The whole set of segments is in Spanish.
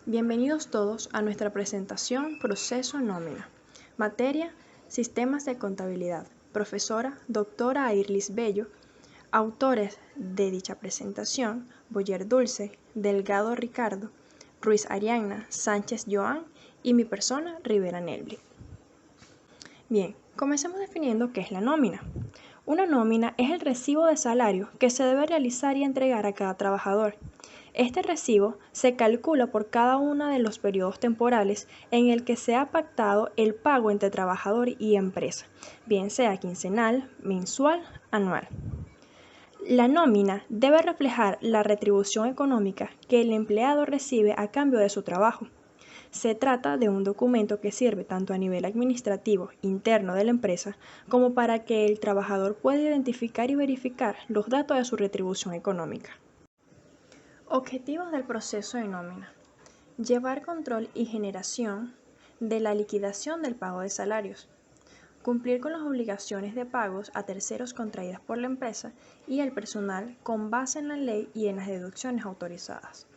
Bienvenidos todos a nuestra presentación Proceso Nómina. Materia, Sistemas de Contabilidad. Profesora, doctora Airlis Bello. Autores de dicha presentación, Boyer Dulce, Delgado Ricardo, Ruiz Arianna, Sánchez Joan y mi persona, Rivera Nelly. Bien, comencemos definiendo qué es la nómina. Una nómina es el recibo de salario que se debe realizar y entregar a cada trabajador. Este recibo se calcula por cada uno de los periodos temporales en el que se ha pactado el pago entre trabajador y empresa, bien sea quincenal, mensual, anual. La nómina debe reflejar la retribución económica que el empleado recibe a cambio de su trabajo. Se trata de un documento que sirve tanto a nivel administrativo interno de la empresa como para que el trabajador pueda identificar y verificar los datos de su retribución económica. Objetivos del proceso de nómina. Llevar control y generación de la liquidación del pago de salarios. Cumplir con las obligaciones de pagos a terceros contraídas por la empresa y el personal con base en la ley y en las deducciones autorizadas.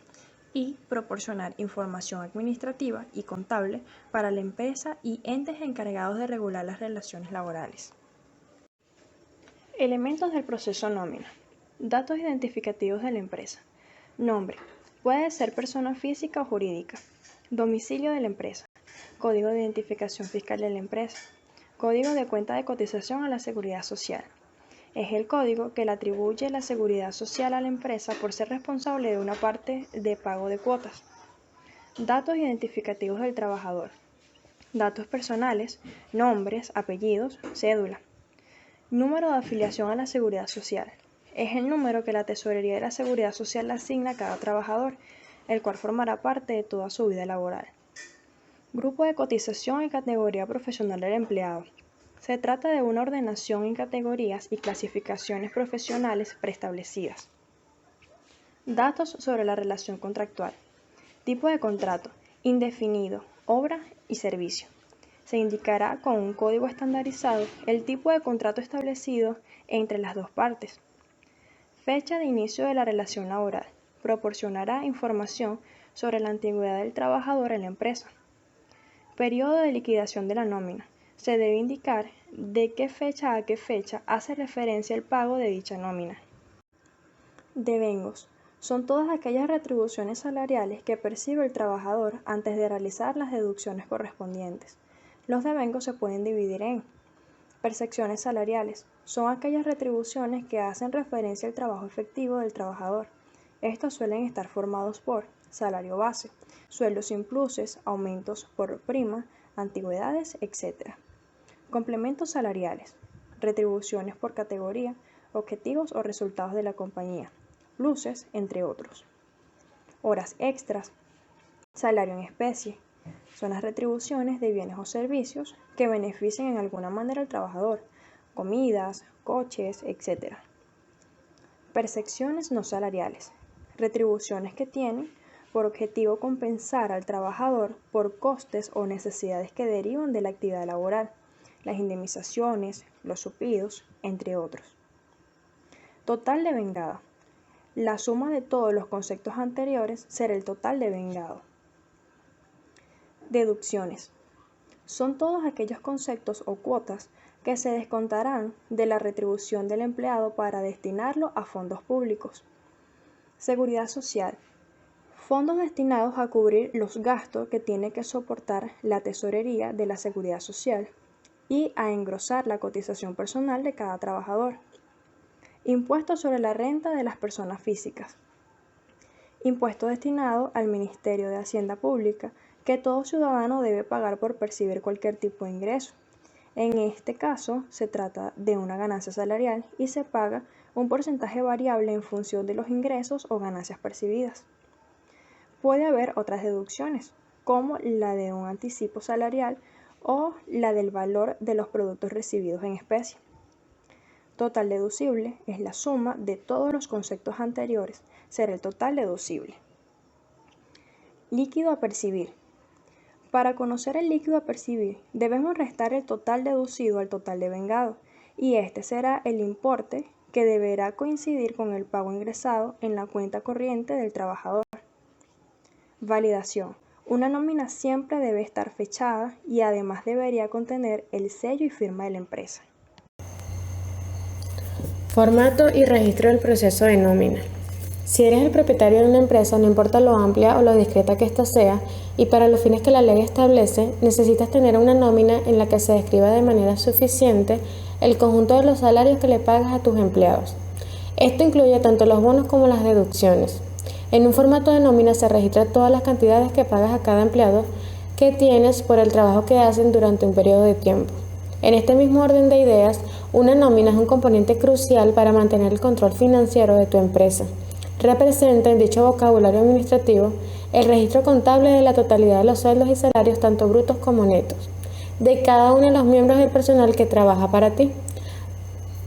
Y proporcionar información administrativa y contable para la empresa y entes encargados de regular las relaciones laborales. Elementos del proceso nómina. Datos identificativos de la empresa. Nombre. Puede ser persona física o jurídica. Domicilio de la empresa. Código de identificación fiscal de la empresa. Código de cuenta de cotización a la Seguridad Social. Es el código que le atribuye la Seguridad Social a la empresa por ser responsable de una parte de pago de cuotas. Datos identificativos del trabajador. Datos personales, nombres, apellidos, cédula. Número de afiliación a la Seguridad Social. Es el número que la Tesorería de la Seguridad Social le asigna a cada trabajador, el cual formará parte de toda su vida laboral. Grupo de cotización y categoría profesional del empleado. Se trata de una ordenación en categorías y clasificaciones profesionales preestablecidas. Datos sobre la relación contractual. Tipo de contrato, indefinido, obra y servicio. Se indicará con un código estandarizado el tipo de contrato establecido entre las dos partes. Fecha de inicio de la relación laboral. Proporcionará información sobre la antigüedad del trabajador en la empresa. Periodo de liquidación de la nómina. Se debe indicar de qué fecha a qué fecha hace referencia el pago de dicha nómina. Devengos. Son todas aquellas retribuciones salariales que percibe el trabajador antes de realizar las deducciones correspondientes. Los devengos se pueden dividir en percepciones salariales. Son aquellas retribuciones que hacen referencia al trabajo efectivo del trabajador. Estos suelen estar formados por salario base, sueldos sin pluses, aumentos por prima, antigüedades, etc. Complementos salariales, retribuciones por categoría, objetivos o resultados de la compañía, pluses, entre otros. Horas extras, salario en especie, son las retribuciones de bienes o servicios que beneficien en alguna manera al trabajador, comidas, coches, etc. Percepciones no salariales, retribuciones que tienen por objetivo compensar al trabajador por costes o necesidades que derivan de la actividad laboral, las indemnizaciones, los suplidos, entre otros. Total de vengado. La suma de todos los conceptos anteriores será el total de vengado. Deducciones. Son todos aquellos conceptos o cuotas que se descontarán de la retribución del empleado para destinarlo a fondos públicos. Seguridad social. Fondos destinados a cubrir los gastos que tiene que soportar la tesorería de la Seguridad Social y a engrosar la cotización personal de cada trabajador. Impuesto sobre la renta de las personas físicas. Impuesto destinado al Ministerio de Hacienda Pública que todo ciudadano debe pagar por percibir cualquier tipo de ingreso. En este caso, se trata de una ganancia salarial y se paga un porcentaje variable en función de los ingresos o ganancias percibidas. Puede haber otras deducciones, como la de un anticipo salarial o la del valor de los productos recibidos en especie. Total deducible es la suma de todos los conceptos anteriores, será el total deducible. Líquido a percibir. Para conocer el líquido a percibir, debemos restar el total deducido al total de vengado, y este será el importe que deberá coincidir con el pago ingresado en la cuenta corriente del trabajador. Validación. Una nómina siempre debe estar fechada y además debería contener el sello y firma de la empresa. Formato y registro del proceso de nómina. Si eres el propietario de una empresa, no importa lo amplia o lo discreta que ésta sea, y para los fines que la ley establece, necesitas tener una nómina en la que se describa de manera suficiente el conjunto de los salarios que le pagas a tus empleados. Esto incluye tanto los bonos como las deducciones. En un formato de nómina se registra todas las cantidades que pagas a cada empleado que tienes por el trabajo que hacen durante un periodo de tiempo. En este mismo orden de ideas, una nómina es un componente crucial para mantener el control financiero de tu empresa. Representa en dicho vocabulario administrativo el registro contable de la totalidad de los sueldos y salarios, tanto brutos como netos, de cada uno de los miembros del personal que trabaja para ti.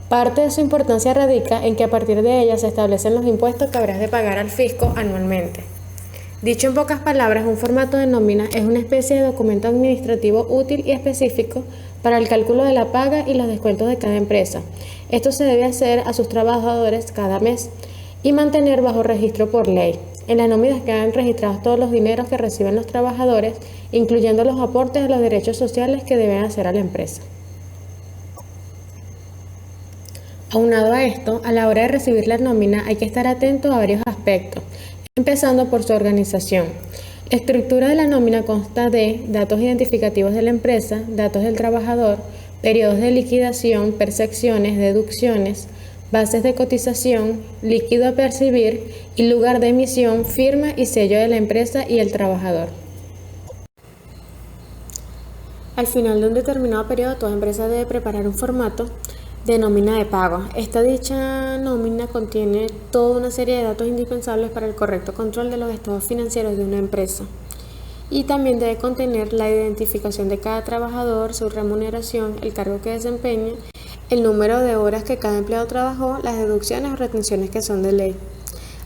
Parte de su importancia radica en que a partir de ella se establecen los impuestos que habrás de pagar al fisco anualmente. Dicho en pocas palabras, un formato de nómina es una especie de documento administrativo útil y específico para el cálculo de la paga y los descuentos de cada empresa. Esto se debe hacer a sus trabajadores cada mes y mantener bajo registro por ley. En las nóminas quedan registrados todos los dineros que reciben los trabajadores, incluyendo los aportes de los derechos sociales que deben hacer a la empresa. Aunado a esto, a la hora de recibir la nómina hay que estar atento a varios aspectos, empezando por su organización. La estructura de la nómina consta de datos identificativos de la empresa, datos del trabajador, periodos de liquidación, percepciones, deducciones, bases de cotización, líquido a percibir y lugar de emisión, firma y sello de la empresa y el trabajador. Al final de un determinado periodo, toda empresa debe preparar un formato de nómina de pago. Dicha nómina contiene toda una serie de datos indispensables para el correcto control de los estados financieros de una empresa. Y también debe contener la identificación de cada trabajador, su remuneración, el cargo que desempeña, el número de horas que cada empleado trabajó, las deducciones o retenciones que son de ley.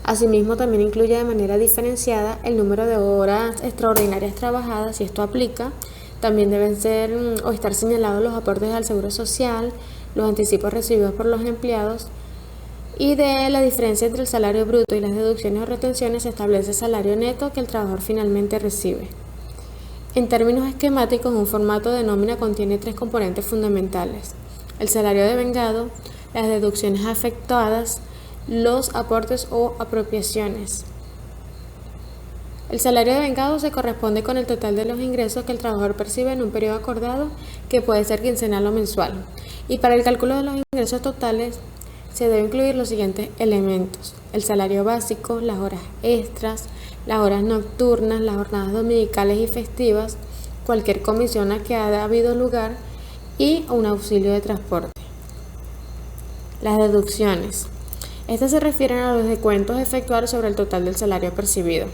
Asimismo, también incluye de manera diferenciada el número de horas extraordinarias trabajadas, si esto aplica. También deben ser o estar señalados los aportes al seguro social, los anticipos recibidos por los empleados, y de la diferencia entre el salario bruto y las deducciones o retenciones se establece el salario neto que el trabajador finalmente recibe. En términos esquemáticos, un formato de nómina contiene 3 componentes fundamentales: el salario devengado, las deducciones afectadas, los aportes o apropiaciones. El salario devengado se corresponde con el total de los ingresos que el trabajador percibe en un periodo acordado, que puede ser quincenal o mensual. Y para el cálculo de los ingresos totales se debe incluir los siguientes elementos: el salario básico, las horas extras, las horas nocturnas, las jornadas dominicales y festivas, cualquier comisión a que haya habido lugar y un auxilio de transporte. Las deducciones. Estas se refieren a los descuentos a efectuar sobre el total del salario percibido.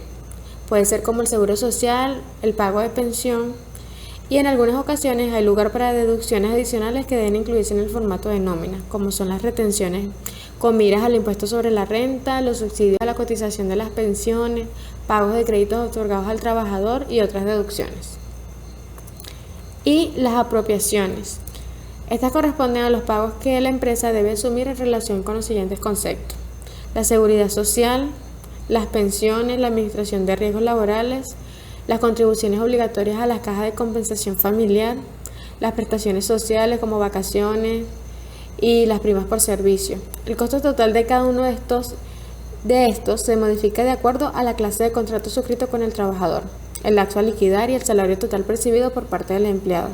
Puede ser como el seguro social, el pago de pensión, y en algunas ocasiones hay lugar para deducciones adicionales que deben incluirse en el formato de nómina, como son las retenciones con miras al impuesto sobre la renta, los subsidios a la cotización de las pensiones, pagos de créditos otorgados al trabajador y otras deducciones. Y las apropiaciones. Estas corresponden a los pagos que la empresa debe asumir en relación con los siguientes conceptos: la seguridad social, las pensiones, la administración de riesgos laborales, las contribuciones obligatorias a las cajas de compensación familiar, las prestaciones sociales como vacaciones y las primas por servicio. El costo total de cada uno de estos se modifica de acuerdo a la clase de contrato suscrito con el trabajador, el lapso a liquidar y el salario total percibido por parte del empleado.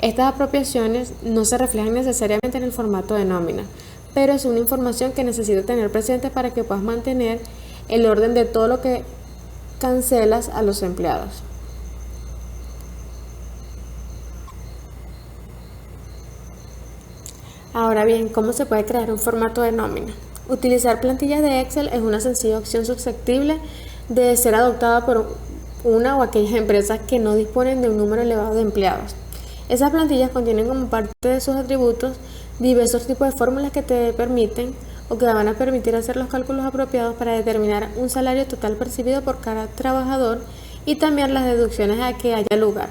Estas apropiaciones no se reflejan necesariamente en el formato de nómina, pero es una información que necesitas tener presente para que puedas mantener el orden de todo lo que cancelas a los empleados. Ahora bien, ¿cómo se puede crear un formato de nómina? Utilizar plantillas de Excel es una sencilla opción susceptible de ser adoptada por una o aquellas empresas que no disponen de un número elevado de empleados. Esas plantillas contienen como parte de sus atributos diversos tipos de fórmulas que te permiten o que van a permitir hacer los cálculos apropiados para determinar un salario total percibido por cada trabajador y también las deducciones a que haya lugar.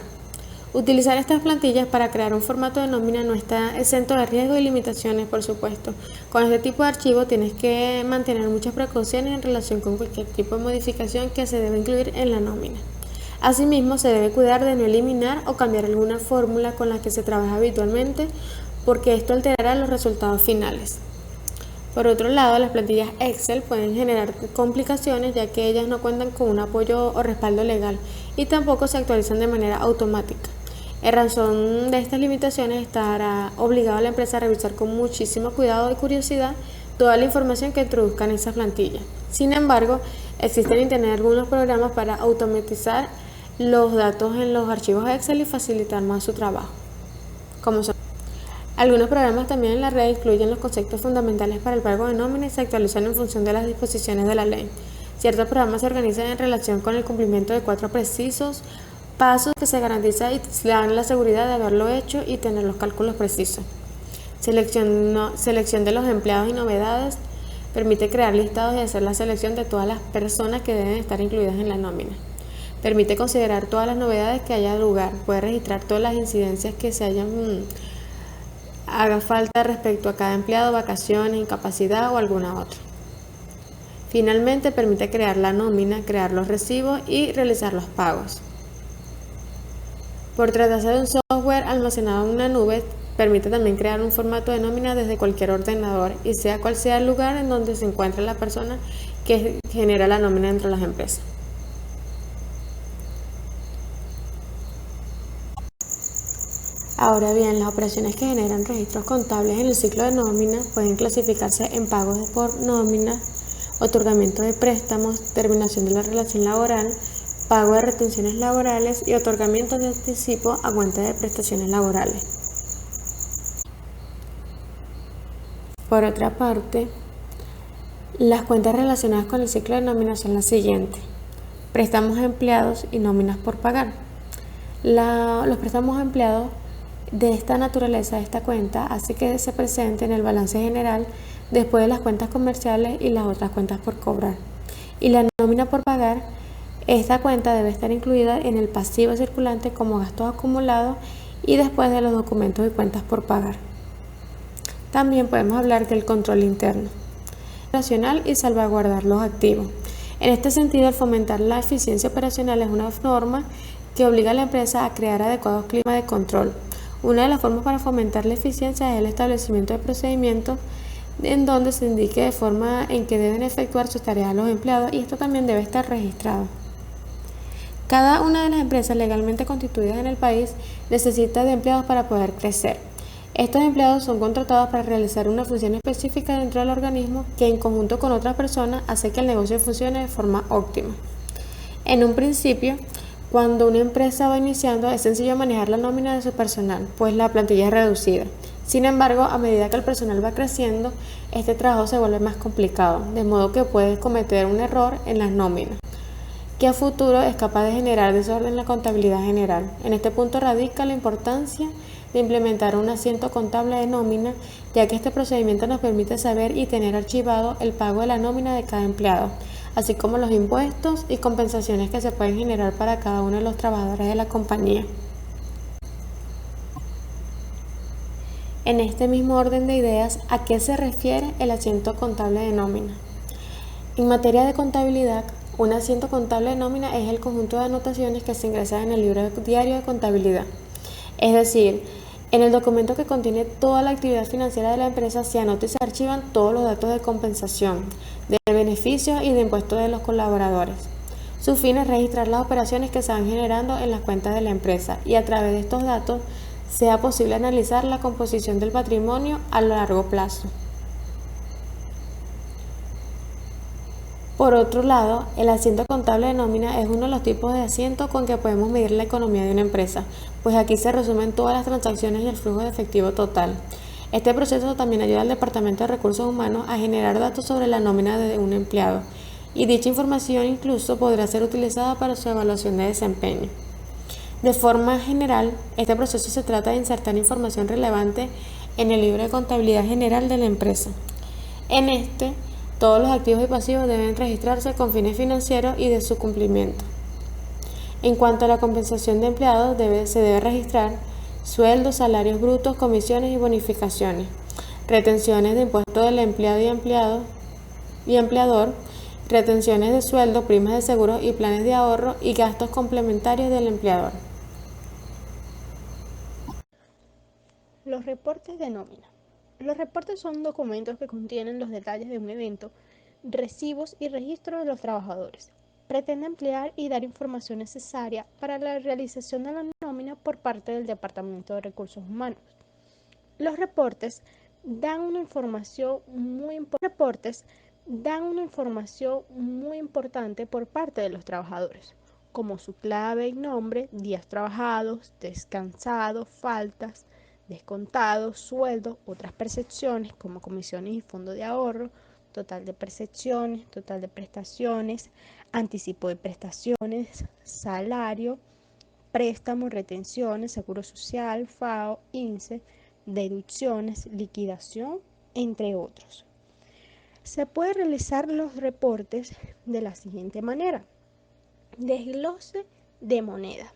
Utilizar estas plantillas para crear un formato de nómina no está exento de riesgos y limitaciones, por supuesto. Con este tipo de archivo tienes que mantener muchas precauciones en relación con cualquier tipo de modificación que se debe incluir en la nómina. Asimismo, se debe cuidar de no eliminar o cambiar alguna fórmula con la que se trabaja habitualmente, porque esto alterará los resultados finales. Por otro lado, las plantillas Excel pueden generar complicaciones ya que ellas no cuentan con un apoyo o respaldo legal y tampoco se actualizan de manera automática. En razón de estas limitaciones, estará obligada la empresa a revisar con muchísimo cuidado y curiosidad toda la información que introduzcan en esas plantillas. Sin embargo, existen en Internet algunos programas para automatizar los datos en los archivos Excel y facilitar más su trabajo. Algunos programas también en la red incluyen los conceptos fundamentales para el pago de nómina y se actualizan en función de las disposiciones de la ley. Ciertos programas se organizan en relación con el cumplimiento de 4 precisos pasos que se garantiza y dan la seguridad de haberlo hecho y tener los cálculos precisos. Selección de los empleados y novedades. Permite crear listados y hacer la selección de todas las personas que deben estar incluidas en la nómina. Permite considerar todas las novedades que haya lugar. Puede registrar todas las incidencias que haga falta respecto a cada empleado, vacaciones, incapacidad o alguna otra. Finalmente, permite crear la nómina, crear los recibos y realizar los pagos. Por tratarse de un software almacenado en una nube, permite también crear un formato de nómina desde cualquier ordenador y sea cual sea el lugar en donde se encuentre la persona que genera la nómina dentro de las empresas. Ahora bien, las operaciones que generan registros contables en el ciclo de nómina pueden clasificarse en pagos por nómina, otorgamiento de préstamos, terminación de la relación laboral, pago de retenciones laborales y otorgamiento de anticipo a cuenta de prestaciones laborales. Por otra parte, las cuentas relacionadas con el ciclo de nómina son las siguientes: préstamos a empleados y nóminas por pagar. Los préstamos a empleados de esta naturaleza de esta cuenta hace que se presente en el balance general después de las cuentas comerciales y las otras cuentas por cobrar. Y la nómina por pagar, esta cuenta debe estar incluida en el pasivo circulante como gastos acumulados y después de los documentos y cuentas por pagar. También podemos hablar del control interno, operacional y salvaguardar los activos. En este sentido, el fomentar la eficiencia operacional es una norma que obliga a la empresa a crear adecuados climas de control. Una de las formas para fomentar la eficiencia es el establecimiento de procedimientos en donde se indique de forma en que deben efectuar sus tareas los empleados, y esto también debe estar registrado. Cada una de las empresas legalmente constituidas en el país necesita de empleados para poder crecer. Estos empleados son contratados para realizar una función específica dentro del organismo que en conjunto con otras personas hace que el negocio funcione de forma óptima. En un principio, cuando una empresa va iniciando, es sencillo manejar la nómina de su personal, pues la plantilla es reducida. Sin embargo, a medida que el personal va creciendo, este trabajo se vuelve más complicado, de modo que puedes cometer un error en las nóminas, que a futuro es capaz de generar desorden en la contabilidad general. En este punto radica la importancia de implementar un asiento contable de nómina, ya que este procedimiento nos permite saber y tener archivado el pago de la nómina de cada empleado, así como los impuestos y compensaciones que se pueden generar para cada uno de los trabajadores de la compañía. En este mismo orden de ideas, ¿a qué se refiere el asiento contable de nómina? En materia de contabilidad, un asiento contable de nómina es el conjunto de anotaciones que se ingresan en el libro diario de contabilidad. Es decir, en el documento que contiene toda la actividad financiera de la empresa se anotan y se archivan todos los datos de compensación, de beneficios y de impuestos de los colaboradores. Su fin es registrar las operaciones que se van generando en las cuentas de la empresa y a través de estos datos sea posible analizar la composición del patrimonio a largo plazo. Por otro lado, el asiento contable de nómina es uno de los tipos de asiento con que podemos medir la economía de una empresa, pues aquí se resumen todas las transacciones y el flujo de efectivo total. Este proceso también ayuda al Departamento de Recursos Humanos a generar datos sobre la nómina de un empleado, y dicha información incluso podrá ser utilizada para su evaluación de desempeño. De forma general, este proceso se trata de insertar información relevante en el libro de contabilidad general de la empresa. En este, todos los activos y pasivos deben registrarse con fines financieros y de su cumplimiento. En cuanto a la compensación de empleados, se debe registrar sueldos, salarios brutos, comisiones y bonificaciones, retenciones de impuestos del empleado y empleador, retenciones de sueldo, primas de seguro y planes de ahorro y gastos complementarios del empleador. Los reportes de nómina. Los reportes son documentos que contienen los detalles de un evento, recibos y registros de los trabajadores. Pretende emplear y dar información necesaria para la realización de la nómina por parte del Departamento de Recursos Humanos. Los reportes dan una información muy importante por parte de los trabajadores, como su clave y nombre, días trabajados, descansados, faltas, descontados, sueldos, otras percepciones como comisiones y fondo de ahorro, total de percepciones, total de prestaciones, anticipo de prestaciones, salario, préstamos, retenciones, seguro social, FAO, INSE, deducciones, liquidación, entre otros. Se puede realizar los reportes de la siguiente manera. Desglose de moneda.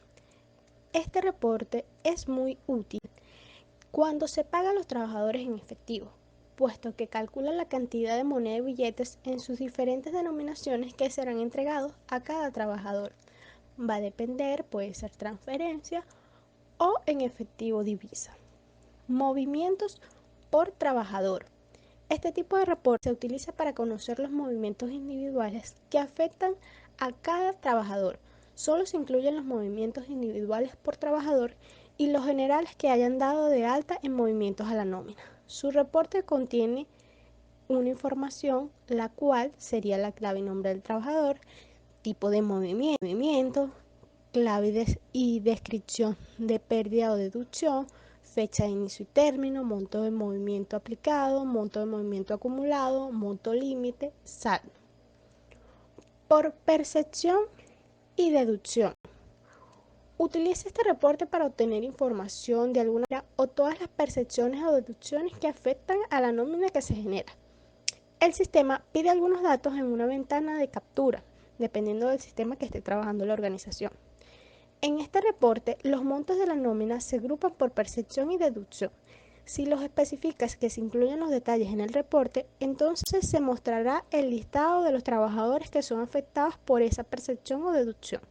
Este reporte es muy útil cuando se paga a los trabajadores en efectivo, puesto que calcula la cantidad de moneda y billetes en sus diferentes denominaciones que serán entregados a cada trabajador. Va a depender, puede ser transferencia o en efectivo divisa. Movimientos por trabajador. Este tipo de reporte se utiliza para conocer los movimientos individuales que afectan a cada trabajador. Solo se incluyen los movimientos individuales por trabajador y los generales que hayan dado de alta en movimientos a la nómina. Su reporte contiene una información, la cual sería la clave y nombre del trabajador, tipo de movimiento, clave y descripción de pérdida o deducción, fecha de inicio y término, monto de movimiento aplicado, monto de movimiento acumulado, monto límite, saldo. Por percepción y deducción. Utiliza este reporte para obtener información de alguna manera o todas las percepciones o deducciones que afectan a la nómina que se genera. El sistema pide algunos datos en una ventana de captura, dependiendo del sistema que esté trabajando la organización. En este reporte, los montos de la nómina se agrupan por percepción y deducción. Si los especificas que se incluyen los detalles en el reporte, entonces se mostrará el listado de los trabajadores que son afectados por esa percepción o deducción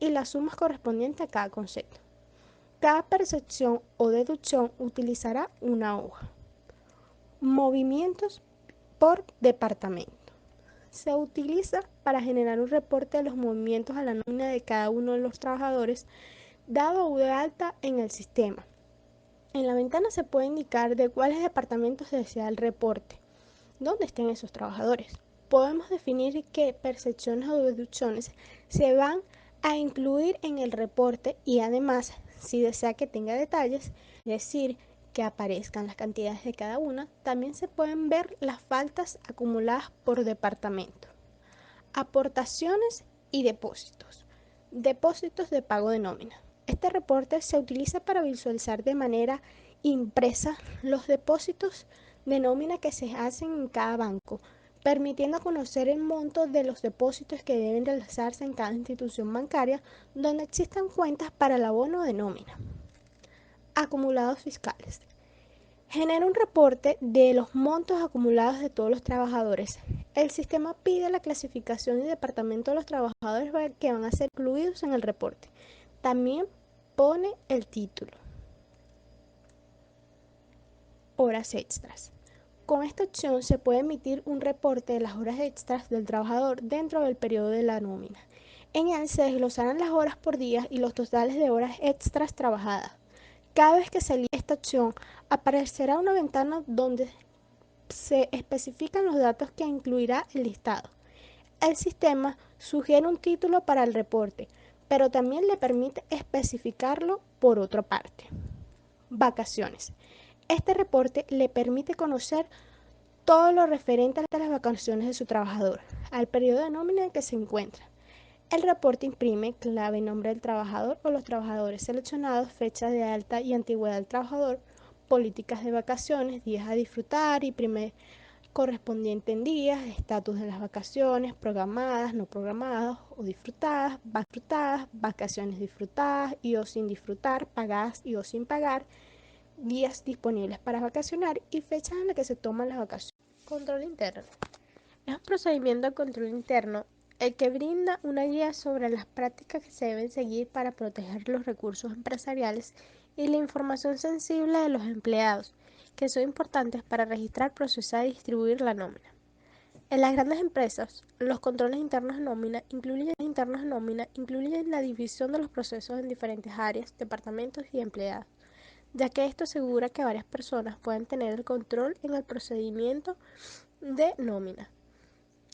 y las sumas correspondientes a cada concepto. Cada percepción o deducción utilizará una hoja. Movimientos por departamento. Se utiliza para generar un reporte de los movimientos a la nómina de cada uno de los trabajadores dado o de alta en el sistema. En la ventana se puede indicar de cuáles departamentos se desea el reporte, dónde estén esos trabajadores. Podemos definir qué percepciones o deducciones se van a incluir en el reporte y además, si desea que tenga detalles, es decir, que aparezcan las cantidades de cada una, también se pueden ver las faltas acumuladas por departamento. Aportaciones y depósitos. Depósitos de pago de nómina. Este reporte se utiliza para visualizar de manera impresa los depósitos de nómina que se hacen en cada banco, permitiendo conocer el monto de los depósitos que deben realizarse en cada institución bancaria donde existan cuentas para el abono de nómina. Acumulados fiscales. Genera un reporte de los montos acumulados de todos los trabajadores. El sistema pide la clasificación y departamento de los trabajadores que van a ser incluidos en el reporte. También pone el título. Horas extras. Con esta opción se puede emitir un reporte de las horas extras del trabajador dentro del periodo de la nómina. En él se desglosarán las horas por día y los totales de horas extras trabajadas. Cada vez que se elige esta opción, aparecerá una ventana donde se especifican los datos que incluirá el listado. El sistema sugiere un título para el reporte, pero también le permite especificarlo por otra parte. Vacaciones. Este reporte le permite conocer todo lo referente a las vacaciones de su trabajador, al periodo de nómina en que se encuentra. El reporte imprime clave y nombre del trabajador o los trabajadores seleccionados, fecha de alta y antigüedad del trabajador, políticas de vacaciones, días a disfrutar y correspondiente en días, estatus de las vacaciones, programadas, no programadas o disfrutadas, vacaciones disfrutadas y o sin disfrutar, pagadas y o sin pagar, días disponibles para vacacionar y fechas en las que se toman las vacaciones. Control interno. Es un procedimiento de control interno el que brinda una guía sobre las prácticas que se deben seguir para proteger los recursos empresariales y la información sensible de los empleados, que son importantes para registrar, procesar y distribuir la nómina. En las grandes empresas, los controles internos de nómina incluyen la división de los procesos en diferentes áreas, departamentos y empleados, ya que esto asegura que varias personas puedan tener el control en el procedimiento de nómina,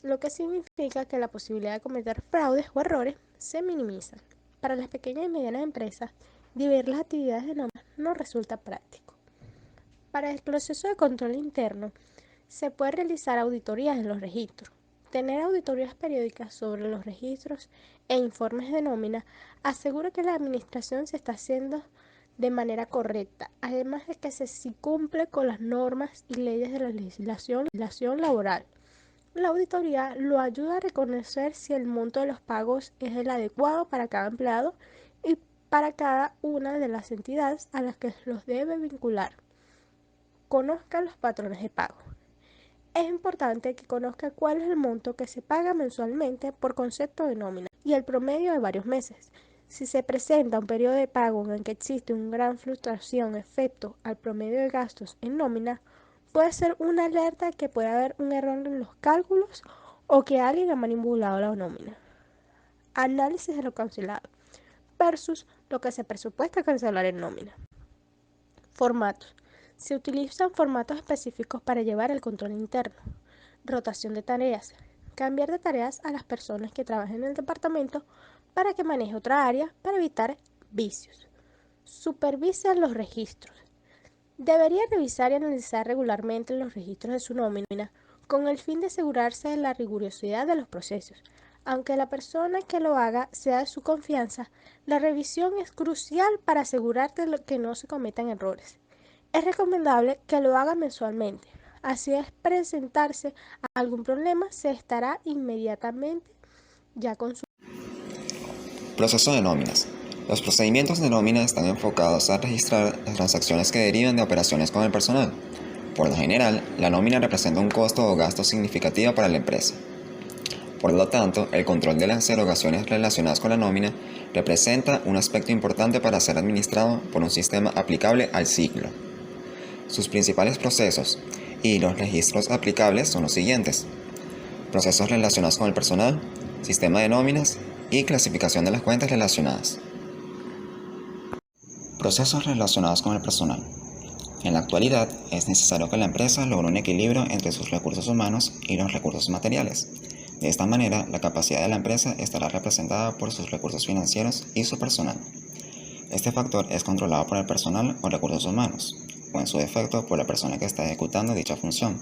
lo que significa que la posibilidad de cometer fraudes o errores se minimiza. Para las pequeñas y medianas empresas, dividir las actividades de nómina no resulta práctico. Para el proceso de control interno, se puede realizar auditorías en los registros. Tener auditorías periódicas sobre los registros e informes de nómina asegura que la administración se está haciendo de manera correcta, además de que se cumple con las normas y leyes de la legislación laboral. La auditoría lo ayuda a reconocer si el monto de los pagos es el adecuado para cada empleado y para cada una de las entidades a las que los debe vincular. Conozca los patrones de pago. Es importante que conozca cuál es el monto que se paga mensualmente por concepto de nómina y el promedio de varios meses. Si se presenta un periodo de pago en el que existe una gran fluctuación efecto al promedio de gastos en nómina, puede ser una alerta de que puede haber un error en los cálculos o que alguien ha manipulado la nómina. Análisis de lo cancelado versus lo que se presupuesta cancelar en nómina. Formatos. Se utilizan formatos específicos para llevar el control interno. Rotación de tareas. Cambiar de tareas a las personas que trabajan en el departamento para que maneje otra área para evitar vicios. Supervisa los registros. Debería revisar y analizar regularmente los registros de su nómina con el fin de asegurarse de la rigurosidad de los procesos. Aunque la persona que lo haga sea de su confianza, la revisión es crucial para asegurarte que no se cometan errores. Es recomendable que lo haga mensualmente. Así es presentarse a algún problema, se estará inmediatamente ya con su... Proceso de nóminas. Los procedimientos de nómina están enfocados a registrar las transacciones que derivan de operaciones con el personal. Por lo general, la nómina representa un costo o gasto significativo para la empresa. Por lo tanto, el control de las erogaciones relacionadas con la nómina representa un aspecto importante para ser administrado por un sistema aplicable al ciclo. Sus principales procesos y los registros aplicables son los siguientes: procesos relacionados con el personal, sistema de nóminas y clasificación de las cuentas relacionadas. Procesos relacionados con el personal. En la actualidad, es necesario que la empresa logre un equilibrio entre sus recursos humanos y los recursos materiales. De esta manera, la capacidad de la empresa estará representada por sus recursos financieros y su personal. Este factor es controlado por el personal o recursos humanos, o en su defecto por la persona que está ejecutando dicha función.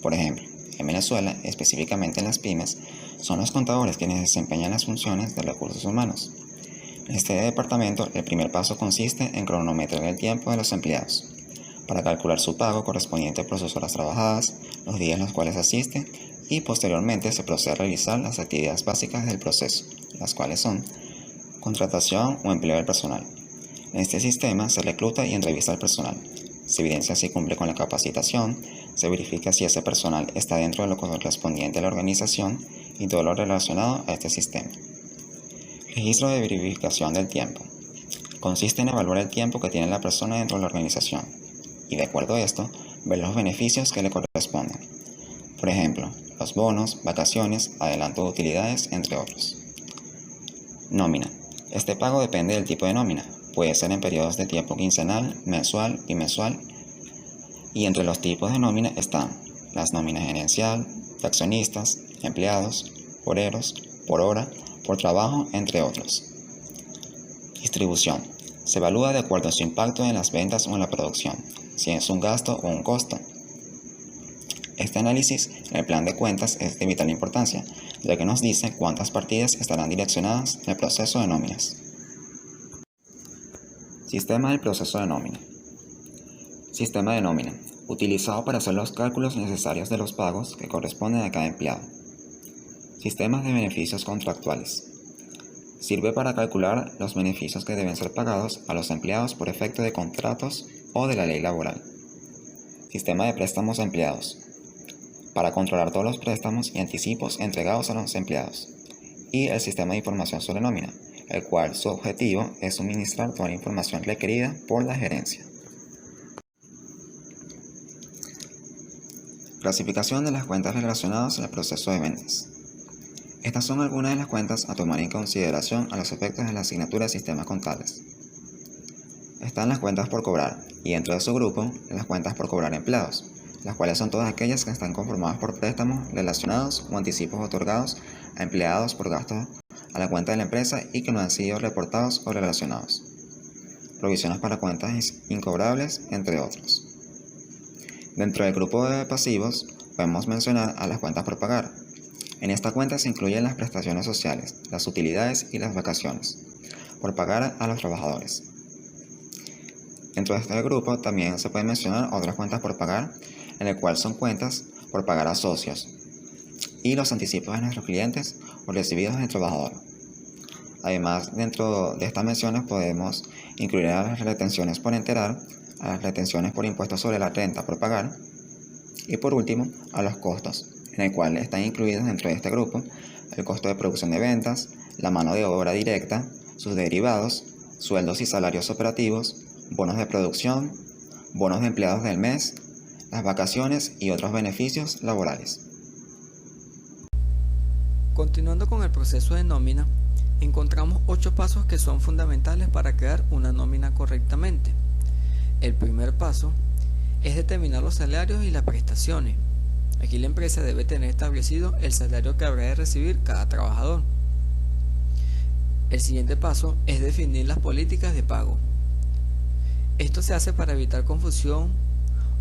Por ejemplo, en Venezuela, específicamente en las pymes, son los contadores quienes desempeñan las funciones de recursos humanos. En este departamento, el primer paso consiste en cronometrar el tiempo de los empleados, para calcular su pago correspondiente por sus horas trabajadas, los días en los cuales asiste, y posteriormente se procede a realizar las actividades básicas del proceso, las cuales son contratación o empleo del personal. En este sistema se recluta y entrevista al personal. Se evidencia si cumple con la capacitación, se verifica si ese personal está dentro de lo correspondiente a la organización y todo lo relacionado a este sistema. Registro de verificación del tiempo. Consiste en evaluar el tiempo que tiene la persona dentro de la organización y, de acuerdo a esto, ver los beneficios que le corresponden. Por ejemplo, los bonos, vacaciones, adelanto de utilidades, entre otros. Nómina. Este pago depende del tipo de nómina. Puede ser en periodos de tiempo quincenal, mensual, bimensual. Y entre los tipos de nómina están las nóminas gerencial, de accionistas, empleados, horeros, por hora, por trabajo, entre otros. Distribución. Se evalúa de acuerdo a su impacto en las ventas o en la producción, si es un gasto o un costo. Este análisis en el plan de cuentas es de vital importancia, ya que nos dice cuántas partidas estarán direccionadas en el proceso de nóminas. Sistema del proceso de nómina. Sistema de nómina. utilizado para hacer los cálculos necesarios de los pagos que corresponden a cada empleado. Sistemas de beneficios contractuales. Sirve para calcular los beneficios que deben ser pagados a los empleados por efecto de contratos o de la ley laboral. Sistema de préstamos a empleados. Para controlar todos los préstamos y anticipos entregados a los empleados. Y el sistema de información sobre nómina, el cual su objetivo es suministrar toda la información requerida por la gerencia. Clasificación de las cuentas relacionadas al proceso de ventas. Estas son algunas de las cuentas a tomar en consideración a los efectos de la asignatura de sistemas contables. Están las cuentas por cobrar y dentro de su grupo las cuentas por cobrar empleados, las cuales son todas aquellas que están conformadas por préstamos relacionados o anticipos otorgados a empleados por gastos a la cuenta de la empresa y que no han sido reportados o relacionados. Provisiones para cuentas incobrables, entre otros. Dentro del grupo de pasivos podemos mencionar a las cuentas por pagar. En esta cuenta se incluyen las prestaciones sociales, las utilidades y las vacaciones, por pagar a los trabajadores. Dentro de este grupo también se pueden mencionar otras cuentas por pagar, en el cual son cuentas por pagar a socios y los anticipos de nuestros clientes o recibidos del trabajador. Además, dentro de estas menciones podemos incluir a las retenciones por enterar, a las retenciones por impuestos sobre la renta por pagar y por último a los costos, en el cual están incluidos dentro de este grupo el costo de producción de ventas, la mano de obra directa, sus derivados, sueldos y salarios operativos, bonos de producción, bonos de empleados del mes, las vacaciones y otros beneficios laborales. Continuando con el proceso de nómina, encontramos 8 pasos que son fundamentales para crear una nómina correctamente. El primer paso es determinar los salarios y las prestaciones. Aquí la empresa debe tener establecido el salario que habrá de recibir cada trabajador. El siguiente paso es definir las políticas de pago. Esto se hace para evitar confusión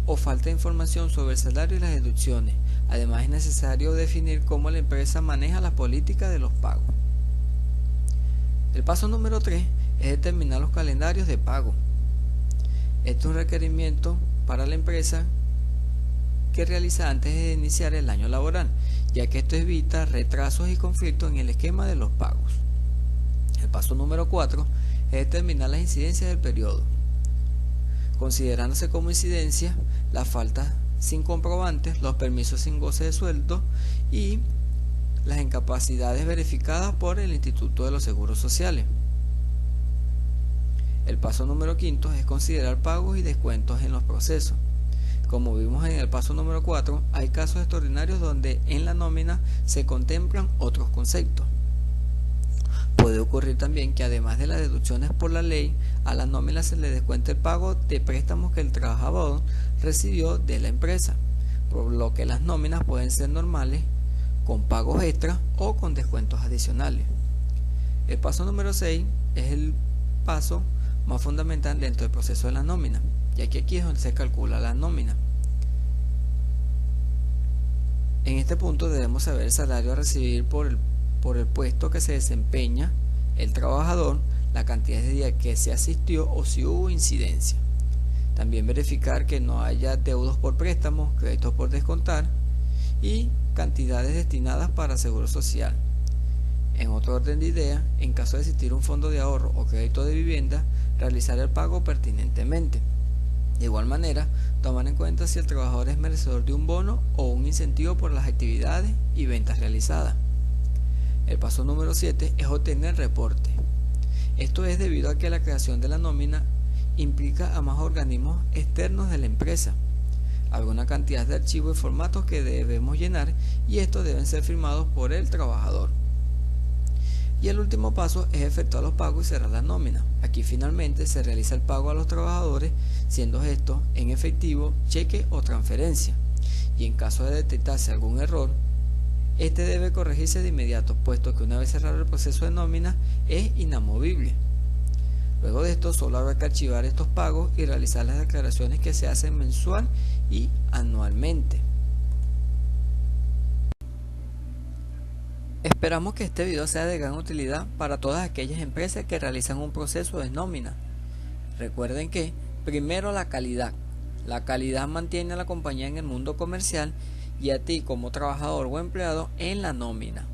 o falta de información sobre el salario y las deducciones. Además es necesario definir cómo la empresa maneja la política de los pagos. El paso número 3 es determinar los calendarios de pago. Esto es un requerimiento para la empresa que realiza antes de iniciar el año laboral, ya que esto evita retrasos y conflictos en el esquema de los pagos. El paso número 4 es determinar las incidencias del periodo, considerándose como incidencia las faltas sin comprobantes, los permisos sin goce de sueldo y las incapacidades verificadas por el Instituto de los Seguros Sociales. El paso número 5 es considerar pagos y descuentos en los procesos. Como vimos en el paso número 4, hay casos extraordinarios donde en la nómina se contemplan otros conceptos. Puede ocurrir también que además de las deducciones por la ley, a la nómina se le descuente el pago de préstamos que el trabajador recibió de la empresa, por lo que las nóminas pueden ser normales, con pagos extras o con descuentos adicionales. El paso número 6 es el paso más fundamental dentro del proceso de la nómina, ya que aquí es donde se calcula la nómina. En este punto debemos saber el salario a recibir por el puesto que se desempeña el trabajador, la cantidad de días que se asistió o si hubo incidencia. También verificar que no haya deudos por préstamos, créditos por descontar y cantidades destinadas para seguro social. En otro orden de idea, en caso de existir un fondo de ahorro o crédito de vivienda, realizar el pago pertinentemente. De igual manera, tomar en cuenta si el trabajador es merecedor de un bono o un incentivo por las actividades y ventas realizadas. El paso número 7 es obtener reporte. Esto es debido a que la creación de la nómina implica a más organismos externos de la empresa, alguna cantidad de archivos y formatos que debemos llenar y estos deben ser firmados por el trabajador. Y el último paso es efectuar los pagos y cerrar la nómina. Aquí finalmente se realiza el pago a los trabajadores, siendo esto en efectivo, cheque o transferencia. Y en caso de detectarse algún error, este debe corregirse de inmediato, puesto que una vez cerrado el proceso de nómina es inamovible. Luego de esto solo habrá que archivar estos pagos y realizar las declaraciones que se hacen mensual y anualmente. Esperamos que este video sea de gran utilidad para todas aquellas empresas que realizan un proceso de nómina. Recuerden que primero la calidad, La calidad mantiene a la compañía en el mundo comercial y a ti como trabajador o empleado en la nómina.